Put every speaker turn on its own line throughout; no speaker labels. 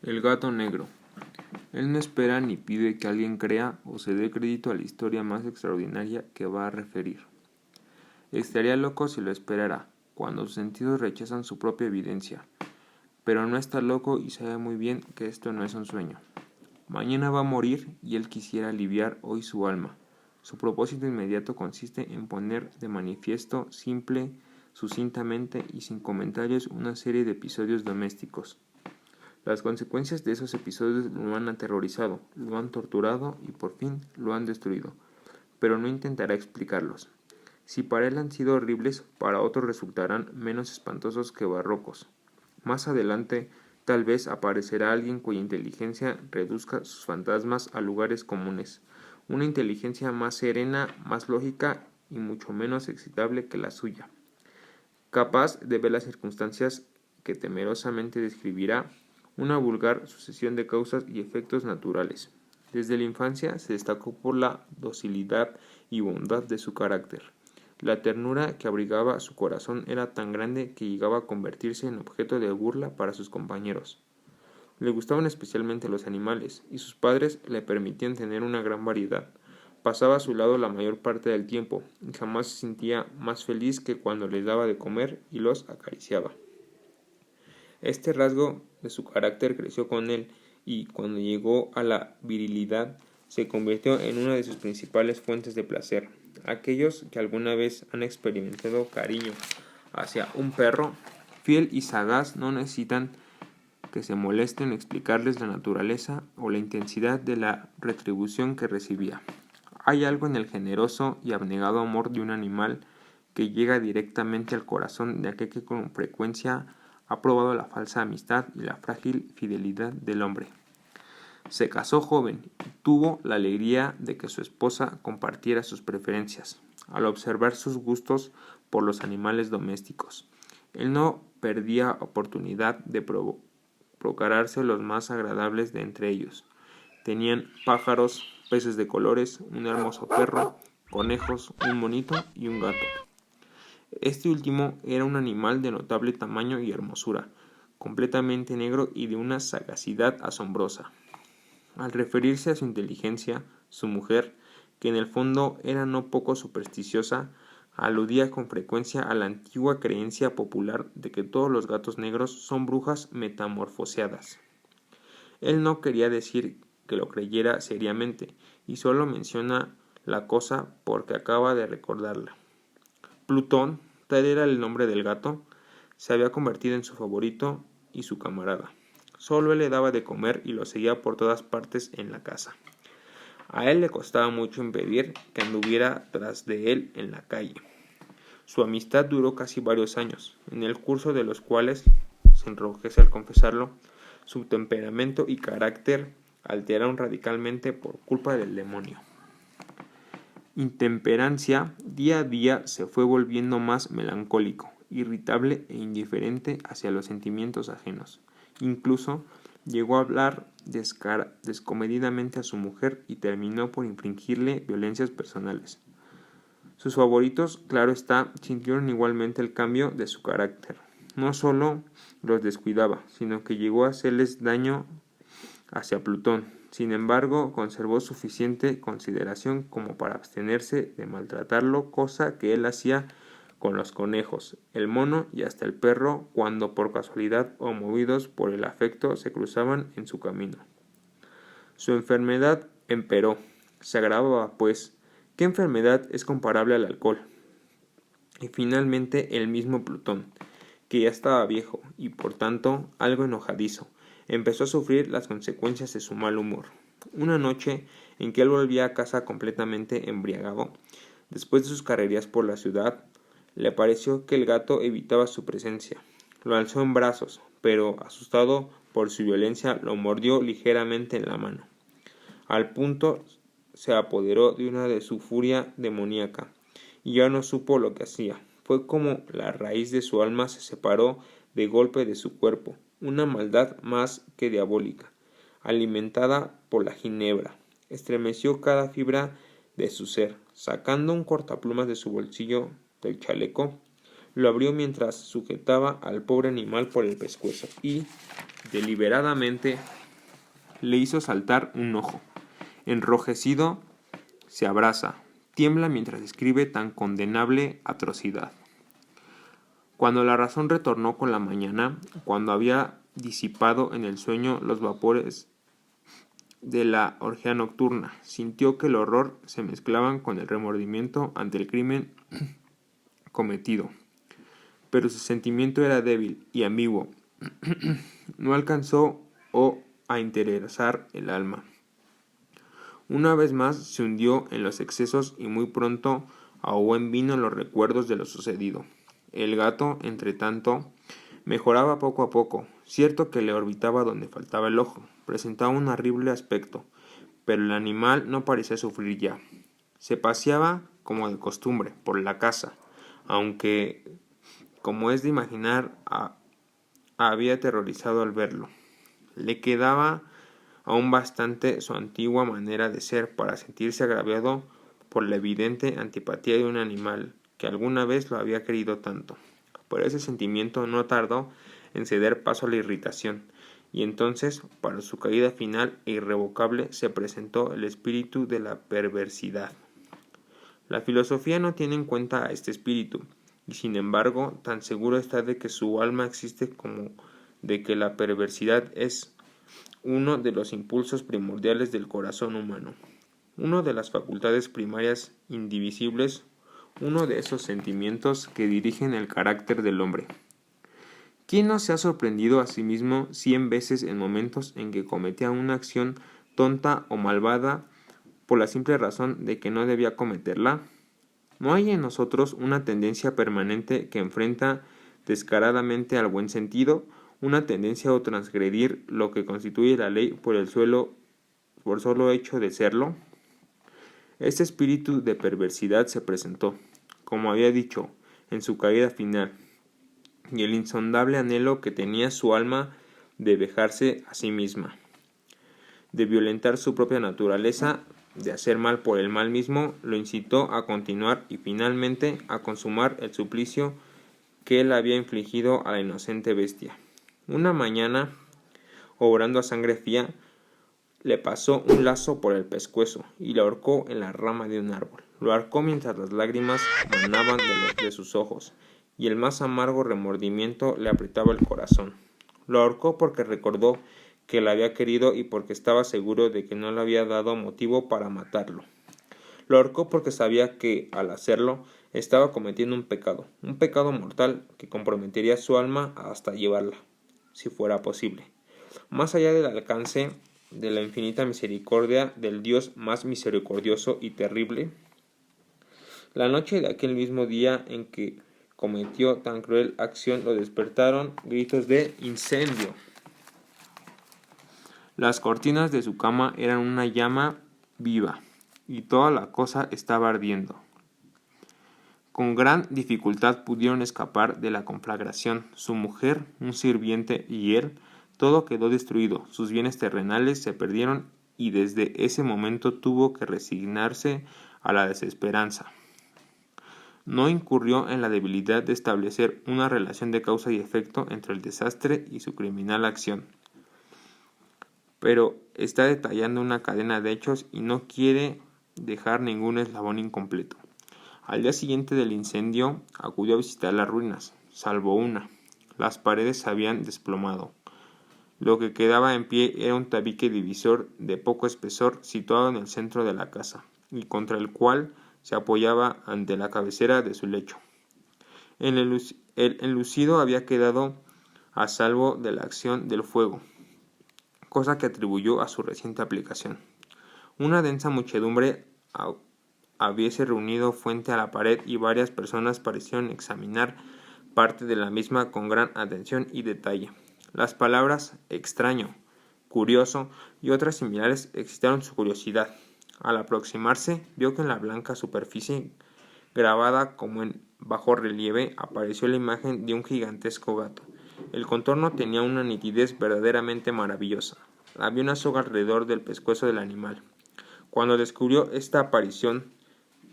El gato negro. Él no espera ni pide que alguien crea o se dé crédito a la historia más extraordinaria que va a referir. Estaría loco si lo esperara, cuando sus sentidos rechazan su propia evidencia. Pero no está loco y sabe muy bien que esto no es un sueño. Mañana va a morir y él quisiera aliviar hoy su alma. Su propósito inmediato consiste en poner de manifiesto simple, sucintamente y sin comentarios una serie de episodios domésticos. Las consecuencias de esos episodios lo han aterrorizado, lo han torturado y por fin lo han destruido, pero no intentará explicarlos. Si para él han sido horribles, para otros resultarán menos espantosos que barrocos. Más adelante, tal vez aparecerá alguien cuya inteligencia reduzca sus fantasmas a lugares comunes, una inteligencia más serena, más lógica y mucho menos excitable que la suya, capaz de ver las circunstancias que temerosamente describirá, una vulgar sucesión de causas y efectos naturales. Desde la infancia se destacó por la docilidad y bondad de su carácter. La ternura que abrigaba su corazón era tan grande que llegaba a convertirse en objeto de burla para sus compañeros. Le gustaban especialmente los animales, y sus padres le permitían tener una gran variedad. Pasaba a su lado la mayor parte del tiempo, y jamás se sentía más feliz que cuando les daba de comer y los acariciaba. Este rasgo de su carácter creció con él y, cuando llegó a la virilidad, se convirtió en una de sus principales fuentes de placer. Aquellos que alguna vez han experimentado cariño hacia un perro fiel y sagaz no necesitan que se molesten en explicarles la naturaleza o la intensidad de la retribución que recibía. Hay algo en el generoso y abnegado amor de un animal que llega directamente al corazón de aquel que con frecuencia ha probado la falsa amistad y la frágil fidelidad del hombre. Se casó joven y tuvo la alegría de que su esposa compartiera sus preferencias, al observar sus gustos por los animales domésticos. Él no perdía oportunidad de procurarse los más agradables de entre ellos. Tenían pájaros, peces de colores, un hermoso perro, conejos, un monito y un gato. Este último era un animal de notable tamaño y hermosura, completamente negro y de una sagacidad asombrosa. Al referirse a su inteligencia, su mujer, que en el fondo era no poco supersticiosa, aludía con frecuencia a la antigua creencia popular de que todos los gatos negros son brujas metamorfoseadas. Él no quería decir que lo creyera seriamente, y solo menciona la cosa porque acaba de recordarla. Plutón, tal era el nombre del gato, se había convertido en su favorito y su camarada. Solo él le daba de comer y lo seguía por todas partes en la casa. A él le costaba mucho impedir que anduviera tras de él en la calle. Su amistad duró casi varios años, en el curso de los cuales, se enrojece al confesarlo, su temperamento y carácter alteraron radicalmente por culpa del demonio. Intemperancia día a día se fue volviendo más melancólico, irritable e indiferente hacia los sentimientos ajenos. Incluso llegó a hablar descomedidamente a su mujer y terminó por infligirle violencias personales. Sus favoritos, claro está, sintieron igualmente el cambio de su carácter. No solo los descuidaba, sino que llegó a hacerles daño hacia Plutón. Sin embargo, conservó suficiente consideración como para abstenerse de maltratarlo, cosa que él hacía con los conejos, el mono y hasta el perro cuando por casualidad o movidos por el afecto se cruzaban en su camino. Su enfermedad empeoró, se agravaba pues. ¿Qué enfermedad es comparable al alcohol? Y finalmente el mismo Plutón, que ya estaba viejo y por tanto algo enojadizo, empezó a sufrir las consecuencias de su mal humor. Una noche en que él volvía a casa completamente embriagado, después de sus carrerías por la ciudad, le pareció que el gato evitaba su presencia. Lo alzó en brazos, pero, asustado por su violencia, lo mordió ligeramente en la mano. Al punto se apoderó de una de su furia demoníaca, y ya no supo lo que hacía. Fue como la raíz de su alma se separó de golpe de su cuerpo, una maldad más que diabólica, alimentada por la ginebra. Estremeció cada fibra de su ser. Sacando un cortaplumas de su bolsillo del chaleco, lo abrió mientras sujetaba al pobre animal por el pescuezo y, deliberadamente, le hizo saltar un ojo. Enrojecido, se abraza, tiembla mientras escribe tan condenable atrocidad. Cuando la razón retornó con la mañana, cuando había disipado en el sueño los vapores de la orgía nocturna, sintió que el horror se mezclaban con el remordimiento ante el crimen cometido. Pero su sentimiento era débil y ambiguo. No alcanzó a interesar el alma. Una vez más se hundió en los excesos y muy pronto ahogó en vino los recuerdos de lo sucedido. El gato, entre tanto, mejoraba poco a poco. Cierto que le orbitaba donde faltaba el ojo. Presentaba un horrible aspecto, pero el animal no parecía sufrir ya. Se paseaba, como de costumbre, por la casa, aunque, como es de imaginar, había aterrorizado al verlo. Le quedaba aún bastante su antigua manera de ser para sentirse agraviado por la evidente antipatía de un animal que alguna vez lo había querido tanto. Pero ese sentimiento no tardó en ceder paso a la irritación, y entonces, para su caída final e irrevocable, se presentó el espíritu de la perversidad. La filosofía no tiene en cuenta a este espíritu, y sin embargo, tan seguro está de que su alma existe como de que la perversidad es uno de los impulsos primordiales del corazón humano, uno de las facultades primarias indivisibles, uno de esos sentimientos que dirigen el carácter del hombre. ¿Quién no se ha sorprendido a sí mismo 100 veces en momentos en que cometía una acción tonta o malvada por la simple razón de que no debía cometerla? ¿No hay en nosotros una tendencia permanente que enfrenta descaradamente al buen sentido, una tendencia a transgredir lo que constituye la ley por solo hecho de serlo? Este espíritu de perversidad se presentó, como había dicho, en su caída final, y el insondable anhelo que tenía su alma de vejarse a sí misma, de violentar su propia naturaleza, de hacer mal por el mal mismo, lo incitó a continuar y finalmente a consumar el suplicio que él había infligido a la inocente bestia. Una mañana, obrando a sangre fría, le pasó un lazo por el pescuezo y lo ahorcó en la rama de un árbol. Lo ahorcó mientras las lágrimas manaban de sus ojos y el más amargo remordimiento le apretaba el corazón. Lo ahorcó porque recordó que la había querido y porque estaba seguro de que no le había dado motivo para matarlo. Lo ahorcó porque sabía que, al hacerlo, estaba cometiendo un pecado mortal que comprometería su alma hasta llevarla, si fuera posible, más allá del alcance de la infinita misericordia del Dios más misericordioso y terrible. La noche de aquel mismo día en que cometió tan cruel acción lo despertaron gritos de incendio. Las cortinas de su cama eran una llama viva, y toda la cosa estaba ardiendo. Con gran dificultad pudieron escapar de la conflagración. Su mujer, un sirviente y él, todo quedó destruido. Sus bienes terrenales se perdieron y desde ese momento tuvo que resignarse a la desesperanza. No incurrió en la debilidad de establecer una relación de causa y efecto entre el desastre y su criminal acción, pero está detallando una cadena de hechos y no quiere dejar ningún eslabón incompleto. Al día siguiente del incendio acudió a visitar las ruinas, salvo una. Las paredes se habían desplomado. Lo que quedaba en pie era un tabique divisor de poco espesor situado en el centro de la casa, y contra el cual se apoyaba ante la cabecera de su lecho. El enlucido había quedado a salvo de la acción del fuego, cosa que atribuyó a su reciente aplicación. Una densa muchedumbre habiese reunido frente a la pared y varias personas parecieron examinar parte de la misma con gran atención y detalle. Las palabras extraño, curioso y otras similares excitaron su curiosidad. Al aproximarse, vio que en la blanca superficie, grabada como en bajo relieve, apareció la imagen de un gigantesco gato. El contorno tenía una nitidez verdaderamente maravillosa. Había una soga alrededor del pescuezo del animal. Cuando descubrió esta aparición,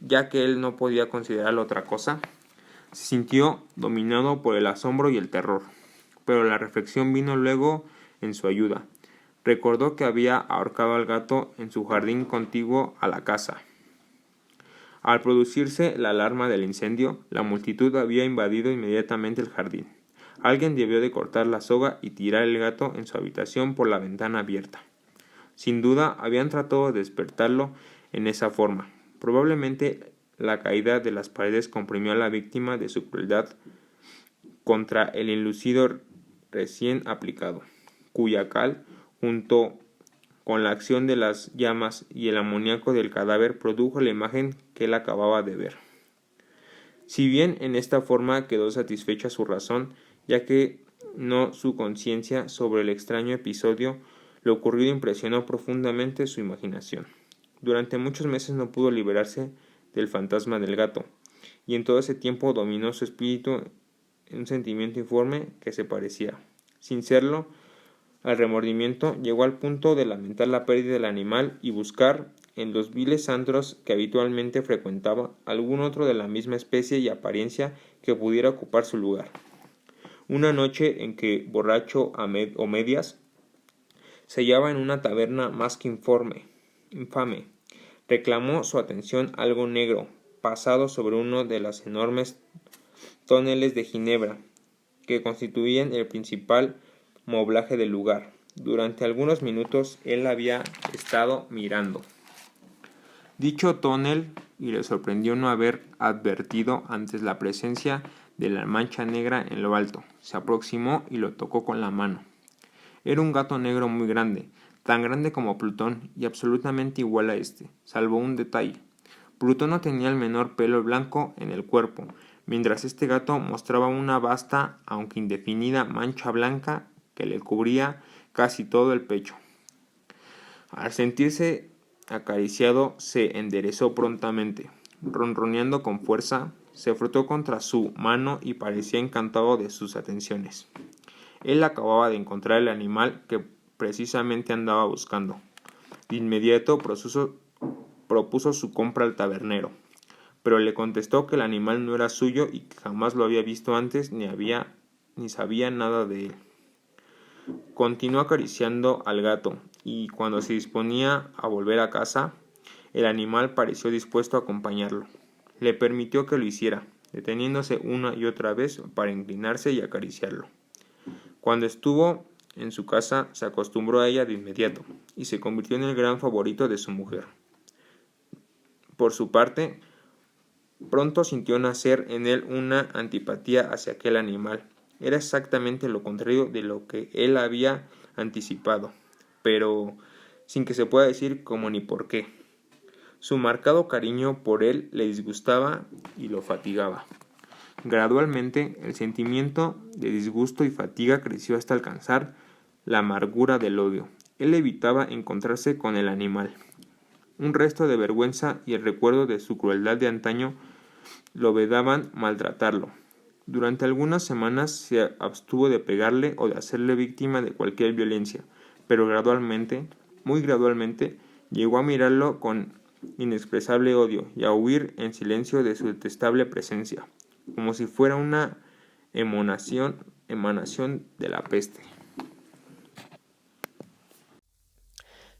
ya que él no podía considerarlo otra cosa, se sintió dominado por el asombro y el terror. Pero la reflexión vino luego en su ayuda. Recordó que había ahorcado al gato en su jardín contiguo a la casa. Al producirse la alarma del incendio, la multitud había invadido inmediatamente el jardín. Alguien debió de cortar la soga y tirar el gato en su habitación por la ventana abierta. Sin duda, habían tratado de despertarlo en esa forma. Probablemente la caída de las paredes comprimió a la víctima de su crueldad contra el enlucido recién aplicado, cuya cal, junto con la acción de las llamas y el amoníaco del cadáver, produjo la imagen que él acababa de ver. Si bien en esta forma quedó satisfecha su razón, ya que no su conciencia sobre el extraño episodio, lo ocurrido impresionó profundamente su imaginación. Durante muchos meses no pudo liberarse del fantasma del gato, y en todo ese tiempo dominó su espíritu un sentimiento informe que se parecía, sin serlo, al remordimiento. Llegó al punto de lamentar la pérdida del animal y buscar, en los viles antros que habitualmente frecuentaba, algún otro de la misma especie y apariencia que pudiera ocupar su lugar. Una noche en que, borracho o medias, se hallaba en una taberna más que infame, reclamó su atención algo negro, pasado sobre uno de los enormes toneles de ginebra que constituían el principal moblaje del lugar. Durante algunos minutos él había estado mirando dicho tonel y le sorprendió no haber advertido antes la presencia de la mancha negra en lo alto. Se aproximó y lo tocó con la mano. Era un gato negro muy grande, tan grande como Plutón y absolutamente igual a este, salvo un detalle. Plutón no tenía el menor pelo blanco en el cuerpo, mientras este gato mostraba una vasta, aunque indefinida, mancha blanca que le cubría casi todo el pecho. Al sentirse acariciado, se enderezó prontamente. Ronroneando con fuerza, se frotó contra su mano y parecía encantado de sus atenciones. Él acababa de encontrar el animal que precisamente andaba buscando. De inmediato propuso su compra al tabernero, pero le contestó que el animal no era suyo y que jamás lo había visto antes ni sabía nada de él. Continuó acariciando al gato, y cuando se disponía a volver a casa, el animal pareció dispuesto a acompañarlo. Le permitió que lo hiciera, deteniéndose una y otra vez para inclinarse y acariciarlo. Cuando estuvo en su casa, se acostumbró a ella de inmediato, y se convirtió en el gran favorito de su mujer. Por su parte, pronto sintió nacer en él una antipatía hacia aquel animal. Era exactamente lo contrario de lo que él había anticipado, pero sin que se pueda decir cómo ni por qué. Su marcado cariño por él le disgustaba y lo fatigaba. Gradualmente, el sentimiento de disgusto y fatiga creció hasta alcanzar la amargura del odio. Él evitaba encontrarse con el animal. Un resto de vergüenza y el recuerdo de su crueldad de antaño lo vedaban maltratarlo. Durante algunas semanas se abstuvo de pegarle o de hacerle víctima de cualquier violencia, pero gradualmente, muy gradualmente, llegó a mirarlo con inexpresable odio y a huir en silencio de su detestable presencia, como si fuera una emanación de la peste.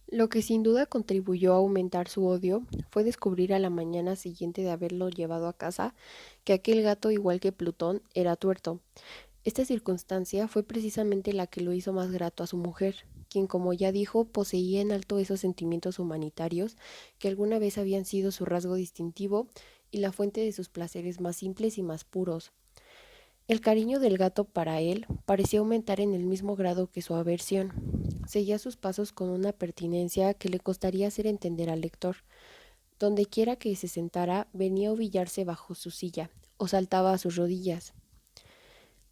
Lo que sin duda contribuyó a aumentar su odio fue descubrir a la mañana siguiente de haberlo llevado a casa que aquel gato, igual que Plutón, era tuerto. Esta circunstancia fue precisamente la que lo hizo más grato a su mujer, quien, como ya dijo, poseía en alto esos sentimientos humanitarios que alguna vez habían sido su rasgo distintivo y la fuente de sus placeres más simples y más puros. El cariño del gato para él parecía aumentar en el mismo grado que su aversión. Seguía sus pasos con una pertinencia que le costaría hacer entender al lector. Donde quiera que se sentara, venía a ovillarse bajo su silla, o saltaba a sus rodillas.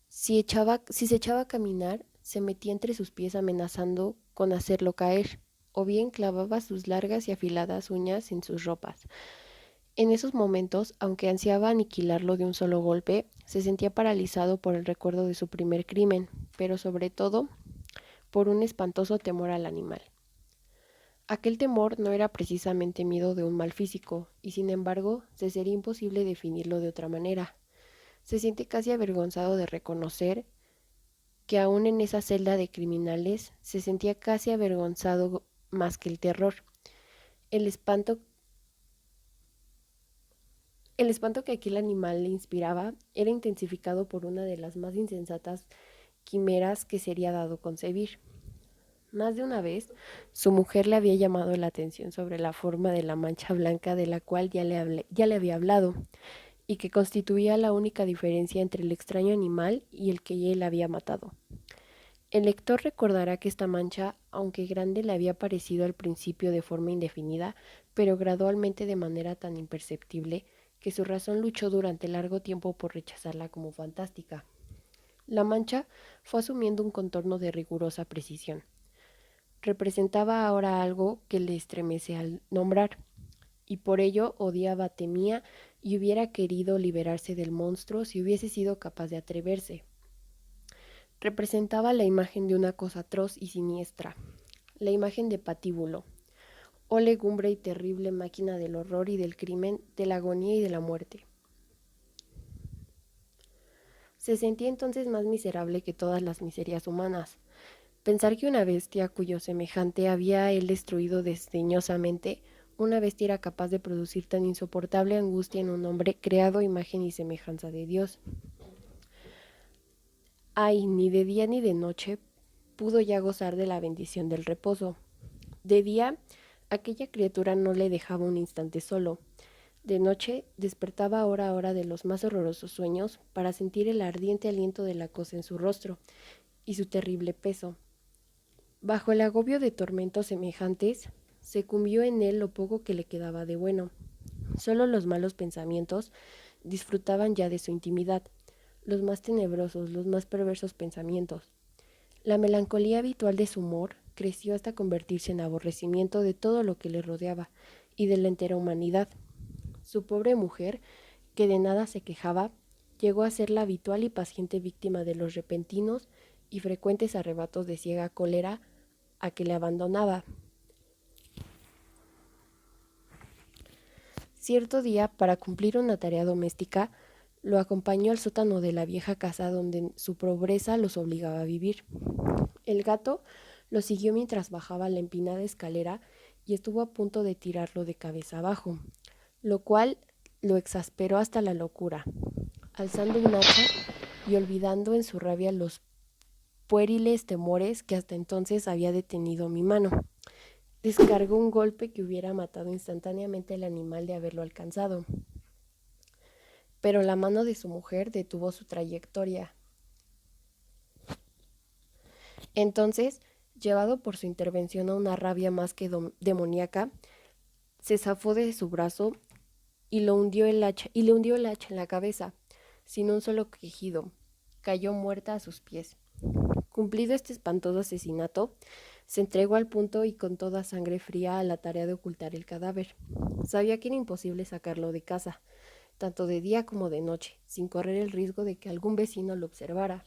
Si se echaba a caminar, se metía entre sus pies amenazando con hacerlo caer, o bien clavaba sus largas y afiladas uñas en sus ropas. En esos momentos, aunque ansiaba aniquilarlo de un solo golpe, se sentía paralizado por el recuerdo de su primer crimen, pero sobre todo por un espantoso temor al animal. Aquel temor no era precisamente miedo de un mal físico, y sin embargo, se sería imposible definirlo de otra manera. Se siente casi avergonzado de reconocer que aún en esa celda de criminales se sentía casi avergonzado más que el terror. El espanto, el espanto que aquel animal le inspiraba era intensificado por una de las más insensatas quimeras que sería dado concebir. Más de una vez, su mujer le había llamado la atención sobre la forma de la mancha blanca de la cual ya le había hablado, y que constituía la única diferencia entre el extraño animal y el que él había matado. El lector recordará que esta mancha, aunque grande, le había parecido al principio de forma indefinida, pero gradualmente de manera tan imperceptible que su razón luchó durante largo tiempo por rechazarla como fantástica. La mancha fue asumiendo un contorno de rigurosa precisión. Representaba ahora algo que le estremece al nombrar, y por ello odiaba, temía y hubiera querido liberarse del monstruo si hubiese sido capaz de atreverse. Representaba la imagen de una cosa atroz y siniestra, la imagen de Patíbulo, oh legumbre y terrible máquina del horror y del crimen, de la agonía y de la muerte. Se sentía entonces más miserable que todas las miserias humanas. Pensar que una bestia cuyo semejante había él destruido desdeñosamente, una bestia era capaz de producir tan insoportable angustia en un hombre creado a imagen y semejanza de Dios. Ay, ni de día ni de noche pudo ya gozar de la bendición del reposo. De día, aquella criatura no le dejaba un instante solo. De noche, despertaba hora a hora de los más horrorosos sueños para sentir el ardiente aliento de la cosa en su rostro y su terrible peso. Bajo el agobio de tormentos semejantes, se cumbió en él lo poco que le quedaba de bueno. Solo los malos pensamientos disfrutaban ya de su intimidad, los más tenebrosos, los más perversos pensamientos. La melancolía habitual de su humor creció hasta convertirse en aborrecimiento de todo lo que le rodeaba y de la entera humanidad. Su pobre mujer, que de nada se quejaba, llegó a ser la habitual y paciente víctima de los repentinos y frecuentes arrebatos de ciega cólera a que le abandonaba. Cierto día, para cumplir una tarea doméstica, lo acompañó al sótano de la vieja casa donde su pobreza los obligaba a vivir. El gato lo siguió mientras bajaba la empinada escalera y estuvo a punto de tirarlo de cabeza abajo, lo cual lo exasperó hasta la locura. Alzando un hacha y olvidando en su rabia los pueriles temores que hasta entonces había detenido mi mano, descargó un golpe que hubiera matado instantáneamente al animal de haberlo alcanzado. Pero la mano de su mujer detuvo su trayectoria. Entonces, llevado por su intervención a una rabia más que demoníaca, se zafó de su brazo y le hundió el hacha en la cabeza, sin un solo quejido. Cayó muerta a sus pies. Cumplido este espantoso asesinato, se entregó al punto y con toda sangre fría a la tarea de ocultar el cadáver. Sabía que era imposible sacarlo de casa, tanto de día como de noche, sin correr el riesgo de que algún vecino lo observara.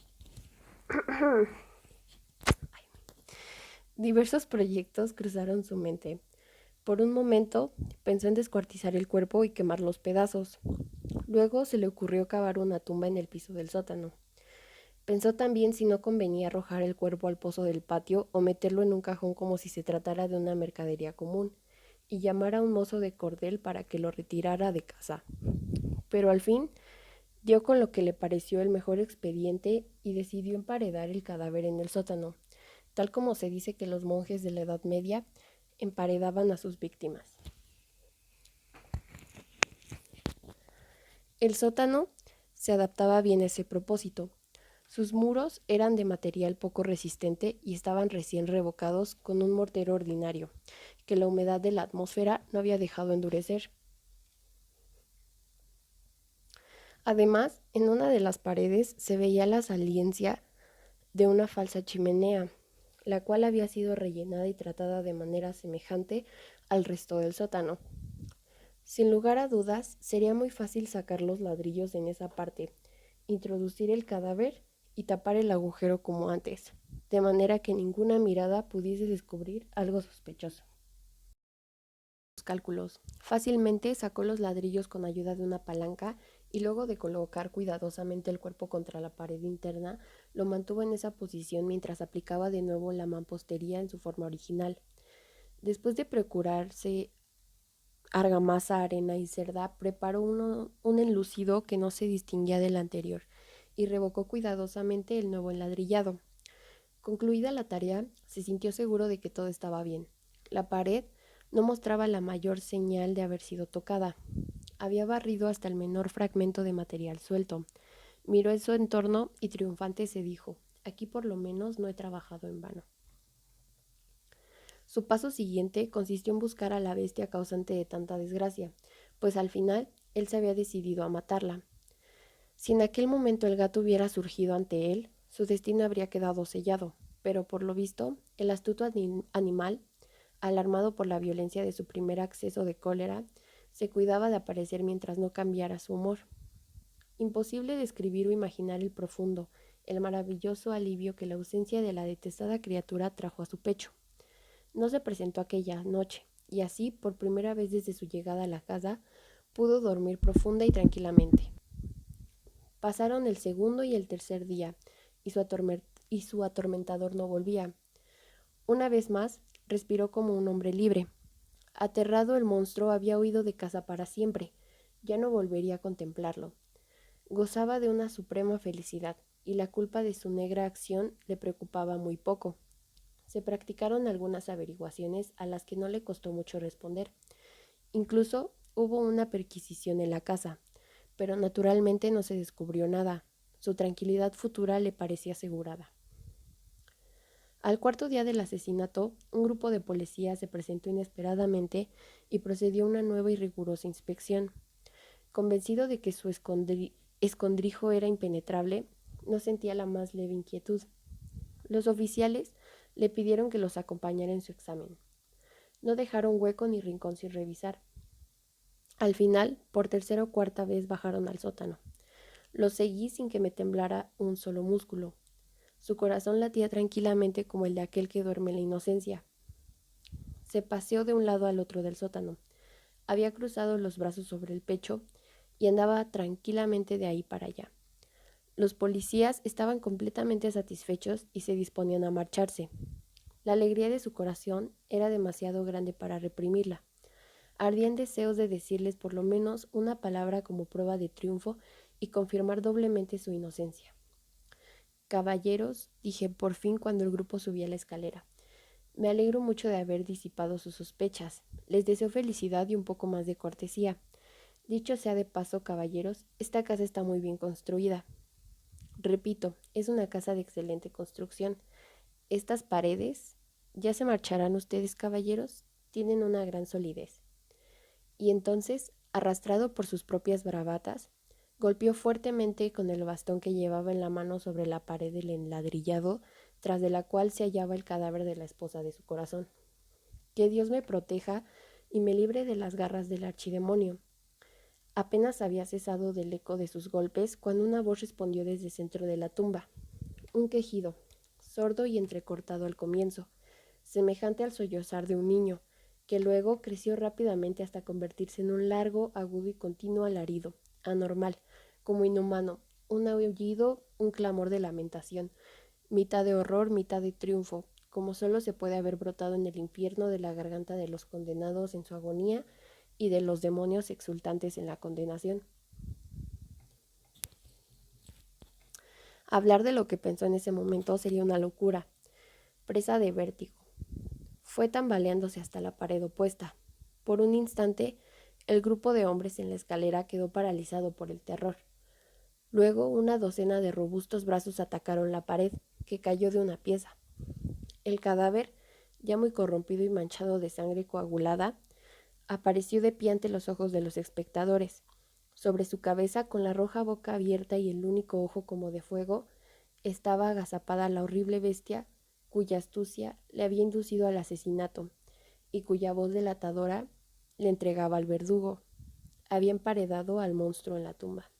Diversos proyectos cruzaron su mente. Por un momento pensó en descuartizar el cuerpo y quemar los pedazos. Luego se le ocurrió cavar una tumba en el piso del sótano. Pensó también si no convenía arrojar el cuerpo al pozo del patio o meterlo en un cajón como si se tratara de una mercadería común, y llamar a un mozo de cordel para que lo retirara de casa. Pero al fin dio con lo que le pareció el mejor expediente y decidió emparedar el cadáver en el sótano, tal como se dice que los monjes de la Edad Media emparedaban a sus víctimas. El sótano se adaptaba bien a ese propósito. Sus muros eran de material poco resistente y estaban recién revocados con un mortero ordinario, que la humedad de la atmósfera no había dejado endurecer. Además, en una de las paredes se veía la saliencia de una falsa chimenea, la cual había sido rellenada y tratada de manera semejante al resto del sótano. Sin lugar a dudas, sería muy fácil sacar los ladrillos en esa parte, introducir el cadáver y tapar el agujero como antes, de manera que ninguna mirada pudiese descubrir algo sospechoso. Los cálculos. Fácilmente sacó los ladrillos con ayuda de una palanca y luego de colocar cuidadosamente el cuerpo contra la pared interna, Lo mantuvo en esa posición mientras aplicaba de nuevo la mampostería en su forma original. Después de procurarse argamasa, arena y cerda, preparó un enlucido que no se distinguía del anterior y revocó cuidadosamente el nuevo enladrillado. Concluida la tarea, se sintió seguro de que todo estaba bien. La pared no mostraba la mayor señal de haber sido tocada. Había barrido hasta el menor fragmento de material suelto. Miró en su entorno y triunfante se dijo: aquí por lo menos no he trabajado en vano. Su paso siguiente consistió en buscar a la bestia causante de tanta desgracia, pues al final él se había decidido a matarla. Si en aquel momento el gato hubiera surgido ante él, su destino habría quedado sellado, pero por lo visto, el astuto animal, alarmado por la violencia de su primer acceso de cólera, se cuidaba de aparecer mientras no cambiara su humor. Imposible describir o imaginar el profundo, el maravilloso alivio que la ausencia de la detestada criatura trajo a su pecho. No se presentó aquella noche, y así, por primera vez desde su llegada a la casa, pudo dormir profunda y tranquilamente. Pasaron el segundo y el tercer día, y su atormentador no volvía. Una vez más, respiró como un hombre libre. Aterrado, el monstruo había huido de casa para siempre. Ya no volvería a contemplarlo. Gozaba de una suprema felicidad, y la culpa de su negra acción le preocupaba muy poco. Se practicaron algunas averiguaciones a las que no le costó mucho responder. Incluso hubo una perquisición en la casa, pero naturalmente no se descubrió nada. Su tranquilidad futura le parecía asegurada. Al cuarto día del asesinato, un grupo de policías se presentó inesperadamente y procedió a una nueva y rigurosa inspección. Convencido de que su escondrijo era impenetrable, no sentía la más leve inquietud. Los oficiales le pidieron que los acompañara en su examen. No dejaron hueco ni rincón sin revisar. Al final, por tercera o cuarta vez bajaron al sótano. Lo seguí sin que me temblara un solo músculo. Su corazón latía tranquilamente como el de aquel que duerme en la inocencia. Se paseó de un lado al otro del sótano. Había cruzado los brazos sobre el pecho y andaba tranquilamente de ahí para allá. Los policías estaban completamente satisfechos y se disponían a marcharse. La alegría de su corazón era demasiado grande para reprimirla. Ardían deseos de decirles por lo menos una palabra como prueba de triunfo y confirmar doblemente su inocencia. Caballeros, dije por fin cuando el grupo subía la escalera, me alegro mucho de haber disipado sus sospechas. Les deseo felicidad y un poco más de cortesía. Dicho sea de paso, caballeros, esta casa está muy bien construida. Repito, es una casa de excelente construcción. Estas paredes, ¿ya se marcharán ustedes, caballeros? Tienen una gran solidez. Y entonces, arrastrado por sus propias bravatas, golpeó fuertemente con el bastón que llevaba en la mano sobre la pared del enladrillado, tras de la cual se hallaba el cadáver de la esposa de su corazón. Que Dios me proteja y me libre de las garras del archidemonio. Apenas había cesado del eco de sus golpes cuando una voz respondió desde el centro de la tumba. Un quejido, sordo y entrecortado al comienzo, semejante al sollozar de un niño, que luego creció rápidamente hasta convertirse en un largo, agudo y continuo alarido, anormal, como inhumano, un aullido, un clamor de lamentación, mitad de horror, mitad de triunfo, como solo se puede haber brotado en el infierno de la garganta de los condenados en su agonía y de los demonios exultantes en la condenación. Hablar de lo que pensó en ese momento sería una locura, presa de vértigo. Fue tambaleándose hasta la pared opuesta. Por un instante, el grupo de hombres en la escalera quedó paralizado por el terror. Luego, una docena de robustos brazos atacaron la pared, que cayó de una pieza. El cadáver, ya muy corrompido y manchado de sangre coagulada, apareció de pie ante los ojos de los espectadores. Sobre su cabeza, con la roja boca abierta y el único ojo como de fuego, estaba agazapada la horrible bestia cuya astucia le había inducido al asesinato y cuya voz delatadora le entregaba al verdugo. Había emparedado al monstruo en la tumba.